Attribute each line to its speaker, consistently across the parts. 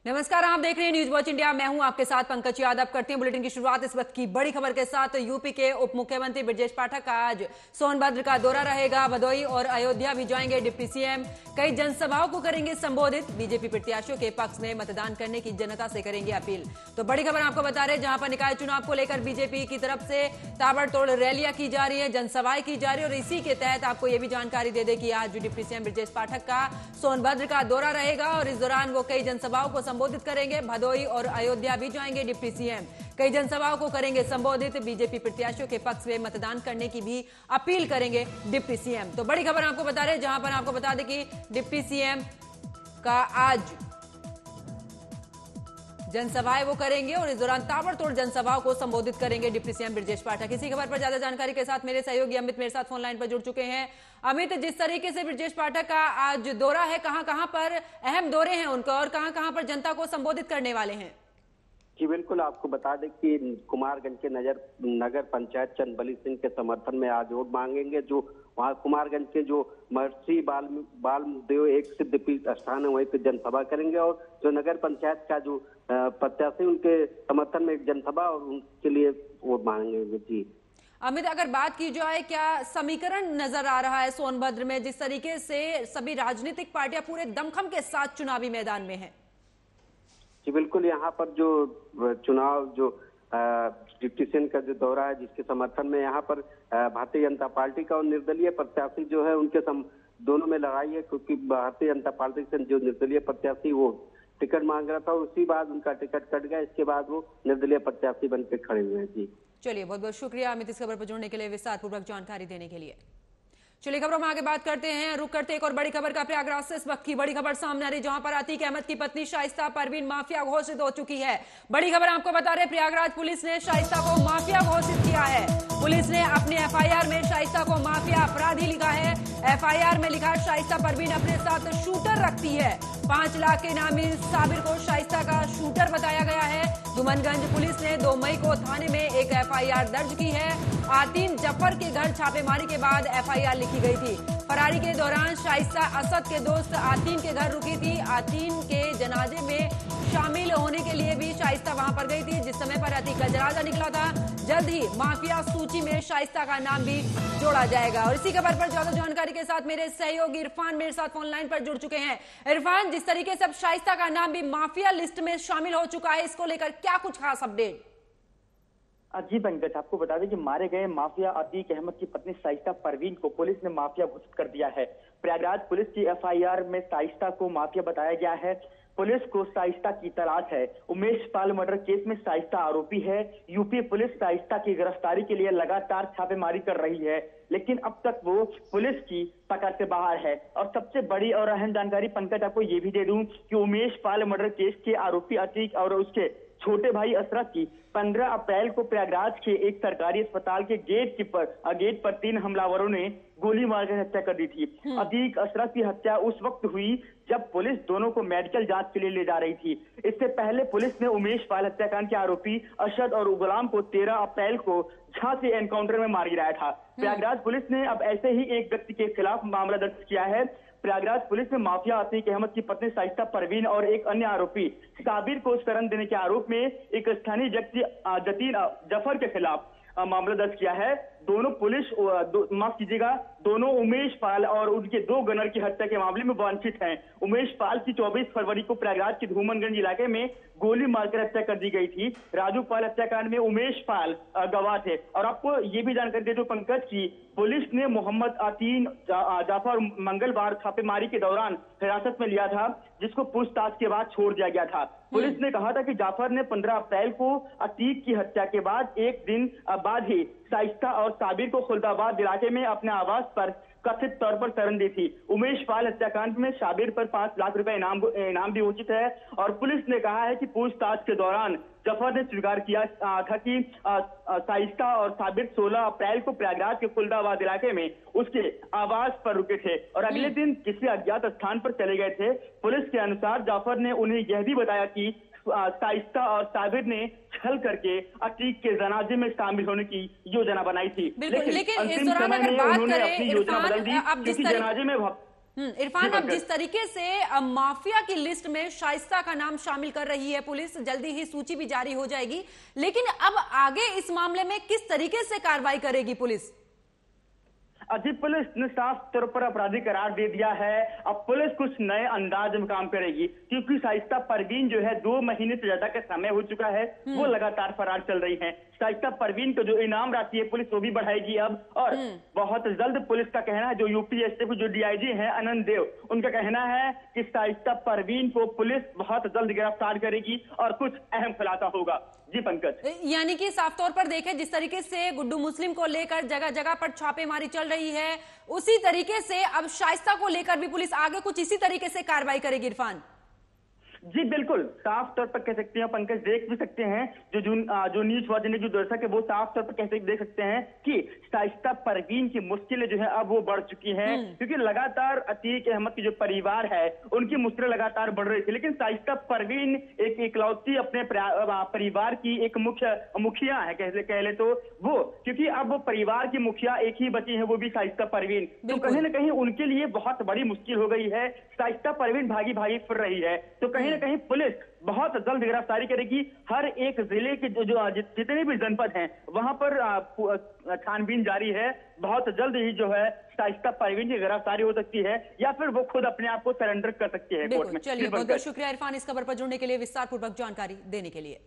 Speaker 1: नमस्कार, आप देख रहे हैं न्यूज वॉच इंडिया। मैं हूं आपके साथ पंकज यादव। करते हैं बुलेटिन की शुरुआत इस वक्त की बड़ी खबर के साथ। यूपी के उप मुख्यमंत्री ब्रजेश पाठक का आज सोनभद्र का दौरा रहेगा। भदोही और अयोध्या भी जाएंगे डिप्टी सीएम। कई जनसभाओं को करेंगे संबोधित। बीजेपी प्रत्याशियों के पक्ष में मतदान करने की जनता से करेंगे अपील। तो बड़ी खबर आपको बता रहे हैं, जहां पर निकाय चुनाव को लेकर बीजेपी की तरफ से ताबड़तोड़ रैलियां की जा रही है, जनसभाएं की जा रही है। और इसी के तहत आपको यह भी जानकारी दे दें कि आज डिप्टी सीएम ब्रजेश पाठक का सोनभद्र का दौरा रहेगा और इस दौरान वो कई जनसभाओं को संबोधित करेंगे। भदोही और अयोध्या भी जाएंगे डिप्टी सीएम। कई जनसभाओं को करेंगे संबोधित। बीजेपी प्रत्याशियों के पक्ष में मतदान करने की भी अपील करेंगे डिप्टी सीएम। तो बड़ी खबर आपको बता रहे हैं, जहां पर आपको बता दें कि डिप्टी सीएम का आज जनसभाएं वो करेंगे और इस दौरान ताबड़तोड़ जनसभाओं को संबोधित करेंगे डिप्टी सीएम ब्रजेश पाठक। इसी खबर पर ज्यादा जानकारी के साथ मेरे सहयोगी अमित मेरे साथ फोन लाइन पर जुड़ चुके हैं। अमित, जिस तरीके से ब्रजेश पाठक का आज दौरा है, कहां कहां पर अहम दौरे हैं उनका और कहां कहां पर जनता को संबोधित करने वाले हैं?
Speaker 2: जी बिल्कुल, आपको बता दें कि कुमारगंज के नगर पंचायत चंदबली सिंह के समर्थन में आज वोट मांगेंगे। जो वहाँ कुमारगंज के जो महर्षि बालदेव एक सिद्धपीठ स्थान है, वहीं पे जनसभा करेंगे। और जो नगर पंचायत का जो प्रत्याशी, उनके समर्थन में एक जनसभा और उनके लिए वोट मांगेंगे। जी
Speaker 1: अमित, अगर बात की जाए, क्या समीकरण नजर आ रहा है सोनभद्र में, जिस तरीके से सभी राजनीतिक पार्टियां पूरे दमखम के साथ चुनावी मैदान में है?
Speaker 2: जी बिल्कुल, यहाँ पर जो चुनाव जो डिप्टी सीएम का जो दौरा है, जिसके समर्थन में यहाँ पर भारतीय जनता पार्टी का और निर्दलीय प्रत्याशी जो है, उनके दोनों में लड़ाई है। क्योंकि भारतीय जनता पार्टी से जो निर्दलीय प्रत्याशी वो टिकट मांग रहा था, उसी बाद उनका टिकट कट गया। इसके बाद वो निर्दलीय प्रत्याशी बन के खड़े हुए हैं। जी
Speaker 1: चलिए, बहुत बहुत शुक्रिया अमित इस खबर पर जुड़ने के लिए, विस्तार पूर्वक जानकारी देने के लिए। चलिए खबरों में आगे बात करते हैं। रुक करते एक और बड़ी खबर का। प्रयागराज से इस वक्त की बड़ी खबर सामने आ रही, जहां पर अतीक अहमद की पत्नी शाइस्ता परवीन माफिया घोषित हो चुकी है। बड़ी खबर आपको बता रहे, प्रयागराज पुलिस ने शाइस्ता को माफिया घोषित किया है। पुलिस ने अपने एफआईआर में शाइस्ता को माफिया अपराधी लिखा है। एफआईआर में लिखा, शाइस्ता परवीन अपने साथ शूटर रखती है। 5 लाख के इनामी साबिर को शाइस्ता का शूटर बताया गया है। दुमनगंज पुलिस ने 2 मई को थाने में एक एफआईआर दर्ज की है। आतीन जफर के घर छापेमारी के बाद एफआईआर लिखी गई थी। फरारी के दौरान शाइस्ता असद के दोस्त आतीन के घर रुकी थी। आतीन के जनाजे में शामिल होने के लिए भी शाइस्ता वहां पर गई थी, जिस समय पर अतीक का जनाजा निकला था। जल्द ही माफिया सूची में शाइस्ता का नाम भी जोड़ा जाएगा। और इसी खबर पर ज्यादा जानकारी के साथ मेरे सहयोगी इरफान मेरे साथ फोन लाइन पर जुड़ चुके हैं। इरफान, जिस तरीके से अब शाइस्ता का नाम भी माफिया लिस्ट में शामिल हो चुका है, इसको लेकर क्या कुछ खास अपडेट?
Speaker 3: जी पंकज, आपको बता दें कि मारे गए माफिया अतीक अहमद की पत्नी शाइस्ता परवीन को पुलिस ने माफिया घोषित कर दिया है। प्रयागराज पुलिस की एफआईआर में शाइस्ता को माफिया बताया गया है। पुलिस को शाइस्ता की तलाश है। उमेश पाल मर्डर केस में शाइस्ता आरोपी है। यूपी पुलिस शाइस्ता की गिरफ्तारी के लिए लगातार छापेमारी कर रही है, लेकिन अब तक वो पुलिस की पकड़ से बाहर है। और सबसे बड़ी और अहम जानकारी पंकज आपको ये भी दे दूं कि उमेश पाल मर्डर केस के आरोपी अतीक और उसके छोटे भाई अशरफ की 15 अप्रैल को प्रयागराज के एक सरकारी अस्पताल के गेट पर 3 हमलावरों ने गोली मारकर हत्या कर दी थी। अतीक अशरफ की हत्या उस वक्त हुई जब पुलिस दोनों को मेडिकल जांच के लिए ले जा रही थी। इससे पहले पुलिस ने उमेश पाल हत्याकांड के आरोपी अशद और गुलाम को 13 अप्रैल को झांसी एनकाउंटर में मार गिराया था। प्रयागराज पुलिस ने अब ऐसे ही एक व्यक्ति के खिलाफ मामला दर्ज किया है। प्रयागराज पुलिस ने माफिया अतीक अहमद की पत्नी शाइस्ता परवीन और एक अन्य आरोपी साबिर को शरण देने के आरोप में एक स्थानीय व्यक्ति जतीन जफर के खिलाफ मामला दर्ज किया है। दोनों दोनों उमेश पाल और उनके 2 गनर की हत्या के मामले में वांछित हैं। उमेश पाल की 24 फरवरी को प्रयागराज के धूमनगंज इलाके में गोली मारकर हत्या कर दी गई थी। राजू पाल हत्याकांड में उमेश पाल गवाह थे। और आपको ये भी जानकारी दे दो पंकज की पुलिस ने मोहम्मद आतीन जाफर मंगलवार छापेमारी के दौरान हिरासत में लिया था, जिसको पूछताछ के बाद छोड़ दिया गया था। पुलिस ने कहा था कि जाफर ने 15 अप्रैल को अतीक की हत्या के बाद एक दिन बाद ही शाइस्ता और साबिर को खुलदाबाद इलाके में अपने आवास पर कथित तौर पर शरण दी थी। उमेश पाल हत्याकांड में साबिर पर 5 लाख रुपए इनाम भी उचित है। और पुलिस ने कहा है कि पूछताछ के दौरान जफर ने स्वीकार किया था कि शाइस्ता और साबिर 16 अप्रैल को प्रयागराज के खुलदाबाद इलाके में उसके आवास पर रुके थे और अगले दिन किसी अज्ञात स्थान पर चले गए थे। पुलिस के अनुसार जाफर ने उन्हें यह भी बताया कि शाइस्ता और साबिर ने छल करके अतीक के जनाजे में शामिल होने की योजना बनाई थी।
Speaker 1: लेकिन इस दौरान अगर बात करें
Speaker 3: अपनी योजना बदल दी क्योंकि जनाजे में
Speaker 1: इरफान, अब जिस तरीके से माफिया की लिस्ट में शाइस्ता का नाम शामिल कर रही है पुलिस, जल्दी ही सूची भी जारी हो जाएगी, लेकिन अब आगे इस मामले में किस तरीके से कार्रवाई करेगी पुलिस?
Speaker 3: अजी, पुलिस ने साफ तौर पर अपराधी करार दे दिया है। अब पुलिस कुछ नए अंदाज में काम करेगी, क्योंकि शाइस्ता परवीन जो है 2 महीने से ज्यादा का समय हो चुका है, वो लगातार फरार चल रही है। शाइस्ता परवीन को जो इनाम राशि है पुलिस वो भी बढ़ाएगी अब, और बहुत जल्द पुलिस का कहना है, जो यूपी एसटीएफ जो डीआईजी हैं अनंत देव, उनका कहना है कि शाइस्ता परवीन को पुलिस बहुत जल्द गिरफ्तार करेगी और कुछ अहम खुलासा होगा। जी पंकज,
Speaker 1: यानी कि साफ तौर पर देखें, जिस तरीके से गुड्डू मुस्लिम को लेकर जगह जगह पर छापेमारी चल रही है, उसी तरीके से अब शाइस्ता को लेकर भी पुलिस आगे कुछ इसी तरीके से कार्रवाई करेगी इरफान।
Speaker 3: जी बिल्कुल, साफ तौर पर कह सकते हैं पंकज, देख भी सकते हैं जो न्यूज वाच ने जो दर्शक है वो साफ तौर पर देख सकते हैं कि शाइस्ता परवीन की मुश्किलें जो है अब वो बढ़ चुकी हैं, क्योंकि लगातार अतीक अहमद की जो परिवार है उनकी मुश्किलें लगातार बढ़ रही थी, लेकिन शाइस्ता परवीन एक इकलौती अपने परिवार की एक मुखिया है, कह ले तो वो, क्योंकि अब वो परिवार की मुखिया एक ही बची है, वो भी शाइस्ता परवीन। तो कहीं ना कहीं उनके लिए बहुत बड़ी मुश्किल हो गई है। शाइस्ता परवीन भागी भागी फिर रही है, तो कहीं ना कहीं पुलिस बहुत जल्द गिरफ्तारी करेगी। हर एक जिले के जो जितने भी जनपद हैं वहां पर छानबीन जारी है। बहुत जल्द ही जो है शाइस्ता परवीन की गिरफ्तारी हो सकती है, या फिर वो खुद अपने आप को सरेंडर कर सकती है कोर्ट में।
Speaker 1: चलिए, बहुत बहुत शुक्रिया इरफान इस खबर पर जुड़ने के लिए, विस्तार पूर्वक जानकारी देने के लिए।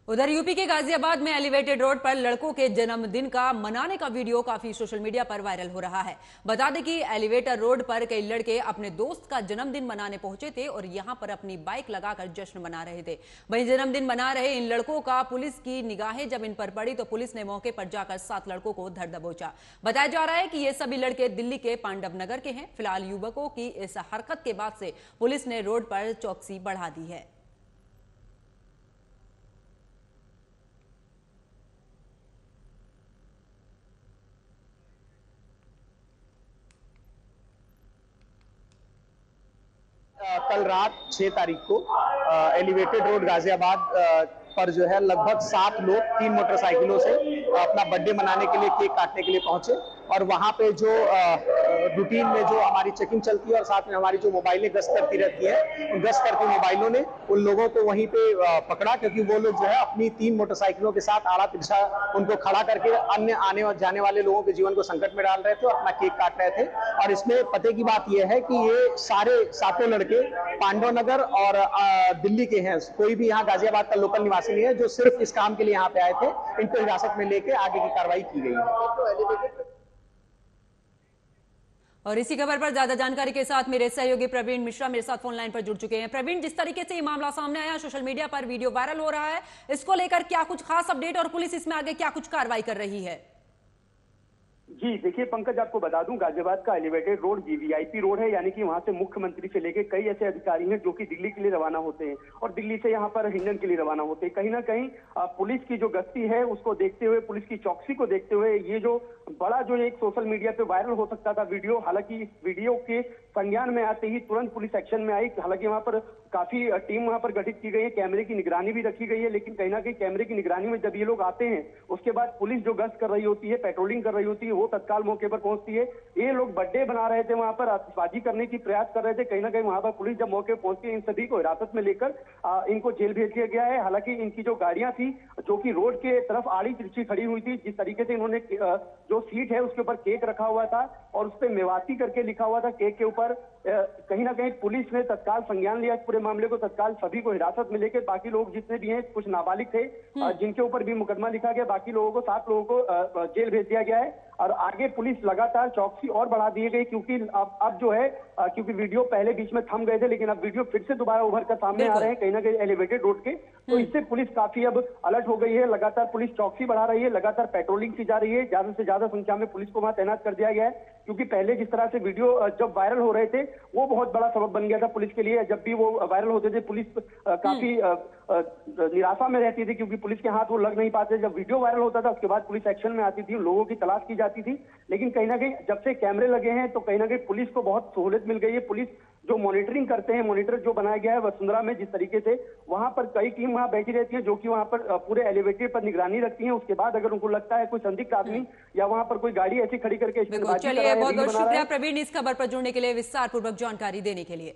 Speaker 1: उधर यूपी के गाजियाबाद में एलिवेटेड रोड पर लड़कों के जन्मदिन का मनाने का वीडियो काफी सोशल मीडिया पर वायरल हो रहा है। बता दें कि एलिवेटर रोड पर कई लड़के अपने दोस्त का जन्मदिन मनाने पहुंचे थे और यहां पर अपनी बाइक लगाकर जश्न मना रहे थे। वहीं जन्मदिन मना रहे इन लड़कों का पुलिस की निगाहें जब इन पर पड़ी तो पुलिस ने मौके पर जाकर 7 लड़कों को धर दबोचा। बताया जा रहा है कि ये सभी लड़के दिल्ली के पांडव नगर के हैं। फिलहाल युवकों की इस हरकत के बाद से पुलिस ने रोड पर चौकसी बढ़ा दी है।
Speaker 4: कल रात 6 तारीख को एलिवेटेड रोड गाजियाबाद पर जो है लगभग 7 लोग 3 मोटरसाइकिलों से अपना बर्थडे मनाने के लिए, केक काटने के लिए पहुंचे, और वहां पे जो रूटीन में जो हमारी चेकिंग चलती है और साथ में हमारी जो मोबाइलें गश्त करती रहती है, उन गश्त करती मोबाइलों ने उन लोगों को वहीं पे पकड़ा, क्योंकि वो लोग जो है अपनी 3 मोटरसाइकिलों के साथ आड़ा तिरछा उनको खड़ा करके अन्य आने और जाने वाले लोगों के जीवन को संकट में डाल रहे थे और अपना केक काट रहे थे। और इसमें पते की बात यह है कि ये सारे 7 लड़के पांडव नगर और दिल्ली के हैं, कोई भी यहाँ गाजियाबाद का लोकल निवासी नहीं है, जो सिर्फ इस काम के लिए यहाँ पे आए थे। इनको हिरासत में लेके आगे की कार्रवाई की गई है।
Speaker 1: और इसी खबर पर ज्यादा जानकारी के साथ मेरे सहयोगी प्रवीण मिश्रा मेरे साथ फोन लाइन पर जुड़ चुके हैं। प्रवीण, जिस तरीके से ये मामला सामने आया, सोशल मीडिया पर वीडियो वायरल हो रहा है, इसको लेकर क्या कुछ खास अपडेट और पुलिस इसमें आगे क्या कुछ कार्रवाई कर रही है?
Speaker 5: जी देखिए पंकज, आपको बता दूं गाजियाबाद का एलिवेटेड रोड वीवीआईपी रोड है, यानी कि वहां से मुख्यमंत्री से लेके कई ऐसे अधिकारी हैं जो कि दिल्ली के लिए रवाना होते हैं और दिल्ली से यहाँ पर हिंडन के लिए रवाना होते हैं। कहीं ना कहीं पुलिस की जो गश्ती है उसको देखते हुए, पुलिस की चौकसी को देखते हुए, ये जो बड़ा जो एक सोशल मीडिया पे वायरल हो सकता था वीडियो, हालांकि इस वीडियो के संज्ञान में आते ही तुरंत पुलिस एक्शन में आई। हालांकि वहां पर काफी टीम वहां पर गठित की गई है, कैमरे की निगरानी भी रखी गई है, लेकिन कहीं ना कहीं कैमरे की निगरानी में जब ये लोग आते हैं उसके बाद पुलिस जो गश्त कर रही होती है, पेट्रोलिंग कर रही होती है, वो तत्काल मौके पर पहुंचती है। ये लोग बर्थडे बना रहे थे, वहां पर आतिशबाजी करने की प्रयास कर रहे थे। कहीं ना कहीं वहां पर पुलिस जब मौके पर पहुंचती है, इन सभी को हिरासत में लेकर इनको जेल भेज दिया गया है। हालांकि इनकी जो गाड़ियां थी जो कि रोड के तरफ आड़ी तिरछी खड़ी हुई थी, जिस तरीके से इन्होंने जो सीट है उसके ऊपर केक रखा हुआ था और उस पर मेवाती करके लिखा हुआ था केक के ऊपर, कहीं ना कहीं पुलिस ने तत्काल संज्ञान लिया इस पूरे मामले को, तत्काल सभी को हिरासत में लेकर बाकी लोग जितने भी हैं, कुछ नाबालिग थे जिनके ऊपर भी मुकदमा लिखा गया, बाकी लोगों को 7 लोगों को जेल भेज दिया गया है। और आगे पुलिस लगातार चौकसी और बढ़ा दी गई, क्योंकि अब जो है क्योंकि वीडियो पहले बीच में थम गए थे, लेकिन अब वीडियो फिर से दोबारा उभर कर सामने आ रहे हैं कहीं ना कहीं एलिवेटेड रोड के, तो इससे पुलिस काफी अब अलर्ट हो गई है। लगातार पुलिस चौकसी बढ़ा रही है, लगातार पेट्रोलिंग की जा रही है, ज्यादा से ज्यादा संख्या में पुलिस को वहां तैनात कर दिया गया है, क्योंकि पहले जिस तरह से वीडियो जब वायरल हो रहे थे वो बहुत बड़ा सबब बन गया था पुलिस के लिए। जब भी वो वायरल होते थे पुलिस काफी निराशा में रहती थी, क्योंकि पुलिस के हाथ वो लग नहीं पाते। जब वीडियो वायरल होता था उसके बाद पुलिस एक्शन में आती थी, लोगों की तलाश की जाती थी। लेकिन कहीं ना कहीं जब से कैमरे लगे हैं तो कहीं ना कहीं पुलिस को बहुत सहूलियत मिल गई है। पुलिस जो मॉनिटरिंग करते हैं, मॉनिटर जो बनाया गया है वसुंधरा में, जिस तरीके से वहां पर कई टीम वहां बैठी रहती है जो कि वहां पर पूरे एलिवेटेड पर निगरानी रखती है। उसके बाद अगर उनको लगता है कोई संदिग्ध आदमी या वहां पर कोई गाड़ी ऐसी खड़ी करके
Speaker 1: चलिए, बहुत बहुत शुक्रिया प्रवीण इस खबर पर जुड़ने के लिए, विस्तार पूर्वक जानकारी देने के लिए।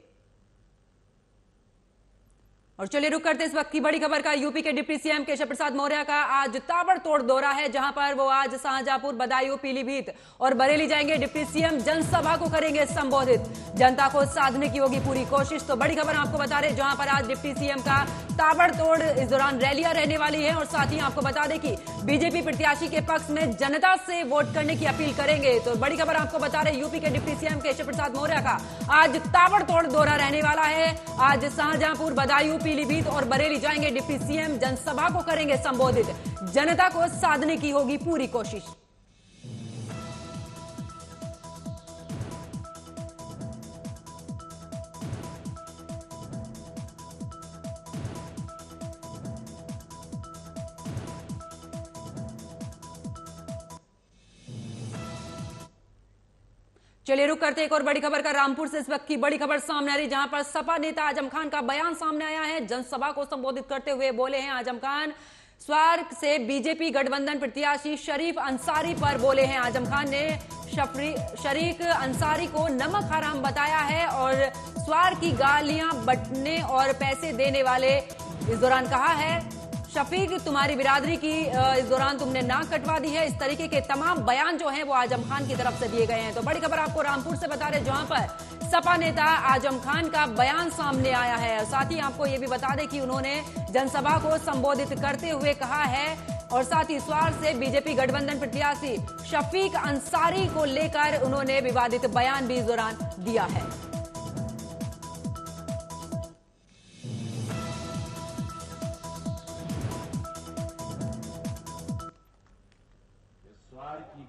Speaker 1: और चलिए रुक करते इस वक्त की बड़ी खबर का। यूपी के डिप्टी सीएम केशव प्रसाद मौर्य का आज ताबड़तोड़ दौरा है, जहां पर वो आज शाहजहांपुर, बदायूं, पीलीभीत और बरेली जाएंगे। डिप्टी सीएम जनसभा को करेंगे संबोधित, जनता को साधने की होगी पूरी कोशिश। तो बड़ी खबर आपको बता रहे, जहां पर आज डिप्टी सीएम का ताबड़तोड़ इस दौरान रैलियां रहने वाली है। और साथ ही आपको बता दें कि बीजेपी प्रत्याशी के पक्ष में जनता से वोट करने की अपील करेंगे। तो बड़ी खबर आपको बता रहे, यूपी के डिप्टी सीएम केशव प्रसाद मौर्य का आज ताबड़तोड़ दौरा रहने वाला है। आज शाहजहांपुर, बदायूं, पीलीभीत और बरेली जाएंगे डिप्टी सीएम, जनसभा को करेंगे संबोधित, जनता को साधने की होगी पूरी कोशिश। चलिए रुक करते एक और बड़ी खबर का। रामपुर से इस वक्त की बड़ी खबर सामने आ रही, जहां पर सपा नेता आजम खान का बयान सामने आया है। जनसभा को संबोधित करते हुए बोले हैं आजम खान, स्वार्थ से बीजेपी गठबंधन प्रत्याशी शरीफ अंसारी पर बोले हैं। आजम खान ने शरीफ अंसारी को नमक हराम बताया है और स्वार्थ की गालियां बंटने और पैसे देने वाले इस दौरान कहा है। शफीक, तुम्हारी बिरादरी की इस दौरान तुमने नाक कटवा दी है। इस तरीके के तमाम बयान जो हैं वो आजम खान की तरफ से दिए गए हैं। तो बड़ी खबर आपको रामपुर से बता रहे, जहां पर सपा नेता आजम खान का बयान सामने आया है। साथ ही आपको ये भी बता दें कि उन्होंने जनसभा को संबोधित करते हुए कहा है, और साथ ही स्वार्थ से बीजेपी गठबंधन प्रत्याशी शफीक अंसारी को लेकर उन्होंने विवादित बयान भी इस दौरान दिया है।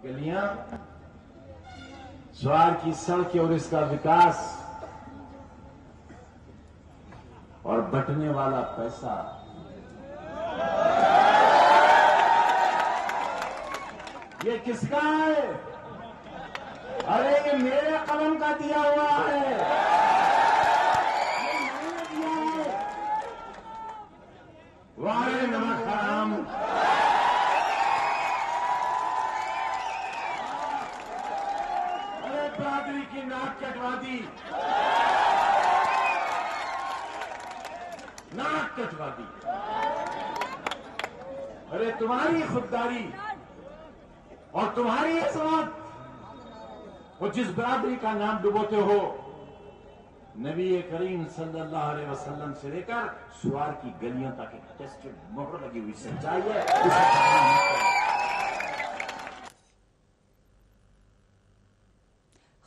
Speaker 6: गलियां, स्वार की सड़कें और इसका विकास और बंटने वाला पैसा, ये किसका है? अरे ये मेरे कलम का दिया हुआ है, ये मैंने दिया है। वारे नमक हराम, बिरादरी की नाक कटवा दी, नाक कटवा दी। अरे तुम्हारी खुददारी और तुम्हारी असमत, वो जिस बिरादरी का नाम डुबोते हो, नबी करीम सल्लल्लाहु अलैहि वसल्लम से लेकर स्वार की गलियों तक एक टेस्टेड मोहर लगी हुई सच्चाई है।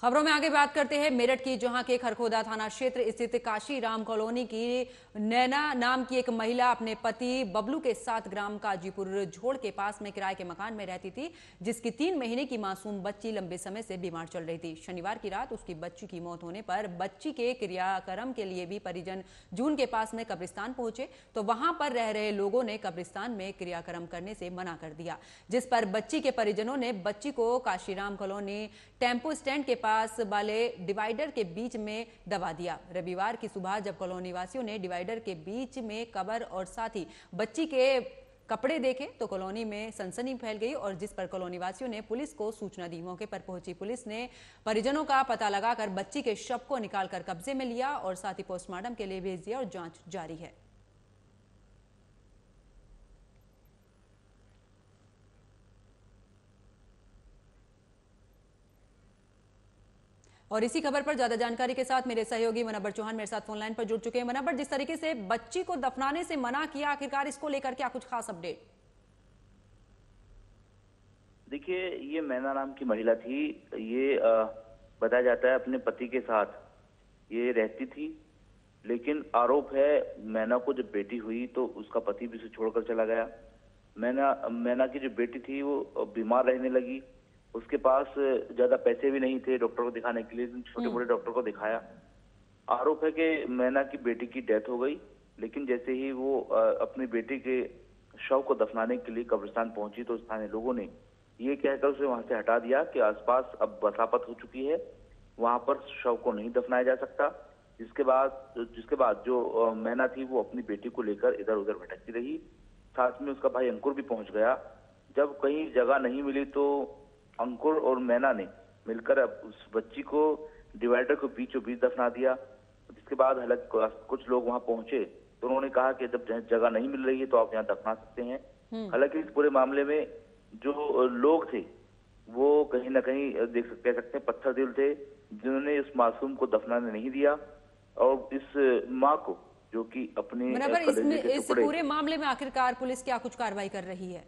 Speaker 1: खबरों में आगे बात करते हैं मेरठ की, जहां के खरखोदा थाना क्षेत्र स्थित काशी राम कॉलोनी की नैना नाम की एक महिला अपने पति बबलू के साथ ग्राम काजीपुर झोड़ के पास में किराए के मकान में रहती थी, जिसकी 3 महीने की मासूम बच्ची लंबे समय से बीमार चल रही थी। शनिवार की रात उसकी बच्ची की मौत होने पर बच्ची के क्रियाक्रम के लिए भी परिजन जून के पास में कब्रिस्तान पहुंचे, तो वहां पर रह रहे लोगों ने कब्रिस्तान में क्रियाक्रम करने से मना कर दिया, जिस पर बच्ची के परिजनों ने बच्ची को काशीराम कॉलोनी टेम्पो स्टैंड के पास वाले डिवाइडर के बीच में दबा दिया। रविवार की सुबह जब कॉलोनी वासियों ने डिवाइडर के बीच में कब्र और साथ ही बच्ची के कपड़े देखे तो कॉलोनी में सनसनी फैल गई, और जिस पर कॉलोनी वासियों ने पुलिस को सूचना दी। मौके पर पहुंची पुलिस ने परिजनों का पता लगाकर बच्ची के शव को निकालकर कब्जे में लिया और साथ ही पोस्टमार्टम के लिए भेज दिया और जांच जारी है। और इसी खबर पर ज्यादा जानकारी के साथ मेरे सहयोगी मनब्बर चौहान मेरे साथ फोन लाइन पर जुड़ चुके हैं। मनब्बर, जिस तरीके से बच्ची को दफनाने से मना किया, आखिरकार इसको लेकर क्या कुछ खास अपडेट?
Speaker 7: देखिए, ये मैना नाम की महिला थी, ये बताया जाता है अपने पति के साथ ये रहती थी, लेकिन आरोप है मैना को जब बेटी हुई तो उसका पति भी उसे छोड़कर चला गया। मैना की जो बेटी थी वो बीमार रहने लगी, उसके पास ज्यादा पैसे भी नहीं थे डॉक्टर को दिखाने के लिए, छोटे मोटे डॉक्टर को दिखाया। आरोप है कि मैना की बेटी की डेथ हो गई, लेकिन जैसे ही वो अपनी बेटी के शव को दफनाने के लिए कब्रिस्तान पहुंची तो स्थानीय लोगों ने ये कहकर उसे वहां से हटा दिया कि आसपास अब बसापत हो चुकी है, वहां पर शव को नहीं दफनाया जा सकता। जिसके बाद जो मैना थी वो अपनी बेटी को लेकर इधर उधर भटकती रही। साथ में उसका भाई अंकुर भी पहुंच गया। जब कहीं जगह नहीं मिली तो अंकुर और मैना ने मिलकर अब उस बच्ची को डिवाइडर के बीचों बीच दफना दिया। जिसके बाद हालांकि कुछ लोग वहां पहुंचे तो उन्होंने कहा कि जब जगह नहीं मिल रही है तो आप यहाँ दफना सकते हैं। हालांकि इस पूरे मामले में जो लोग थे वो कहीं ना कहीं कह सकते हैं पत्थर दिल थे, जिन्होंने इस मासूम को दफनाने नहीं दिया और इस माँ को जो कि अपने
Speaker 1: इस पूरे मामले में आखिरकार पुलिस क्या कुछ कार्रवाई कर रही है?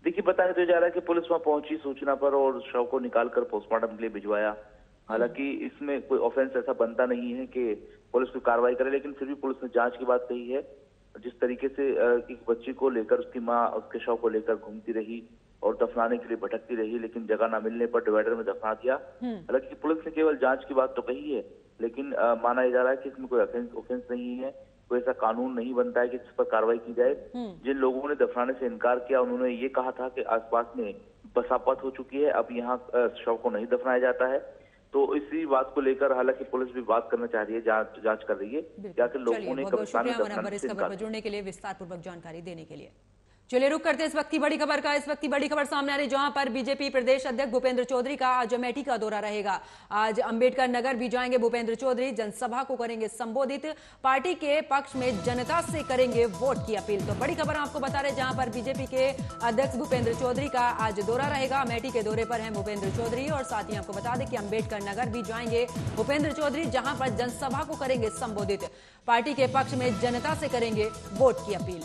Speaker 7: देखिए, बताया तो जा रहा है कि पुलिस वहां पहुंची सूचना पर और शव को निकालकर पोस्टमार्टम के लिए भिजवाया। हालांकि इसमें कोई ऑफेंस ऐसा बनता नहीं है कि पुलिस कोई कार्रवाई करे, लेकिन फिर भी पुलिस ने जांच की बात कही है। जिस तरीके से एक बच्ची को लेकर उसकी माँ उसके शव को लेकर घूमती रही और दफनाने के लिए भटकती रही, लेकिन जगह न मिलने पर डिवाइडर में दफना दिया। हालांकि पुलिस ने केवल जांच की बात तो कही है, लेकिन माना जा रहा है कि इसमें कोई ऑफेंस नहीं है, कोई ऐसा कानून नहीं बनता है कि जिस पर कार्रवाई की जाए। जिन लोगों ने दफनाने से इनकार किया उन्होंने ये कहा था कि आसपास में बसापत हो चुकी है, अब यहाँ शव को नहीं दफनाया जाता है। तो इसी बात को लेकर हालांकि पुलिस भी बात करना चाह रही है, जांच कर रही है कि आखिर लोगों ने
Speaker 1: कब्रिस्तान में दफनाने से इनकार किया। जुड़ने के लिए विस्तार पूर्वक जानकारी देने के लिए चलिए रुक करते हैं इस वक्त की बड़ी खबर का। इस वक्त की बड़ी खबर सामने आ रही जहां पर बीजेपी प्रदेश अध्यक्ष भूपेंद्र चौधरी का आज अमेठी का दौरा रहेगा। आज अंबेडकर नगर भी जाएंगे भूपेंद्र चौधरी, जनसभा को करेंगे संबोधित, पार्टी के पक्ष में जनता से करेंगे वोट की अपील। तो बड़ी खबर आपको बता रहे जहां पर बीजेपी के अध्यक्ष भूपेंद्र चौधरी का आज दौरा रहेगा। अमेठी के दौरे पर हैं भूपेंद्र चौधरी और साथ ही आपको बता दें कि अंबेडकर नगर भी जाएंगे भूपेंद्र चौधरी, जहां पर जनसभा को करेंगे संबोधित, पार्टी के पक्ष में जनता से करेंगे वोट की अपील।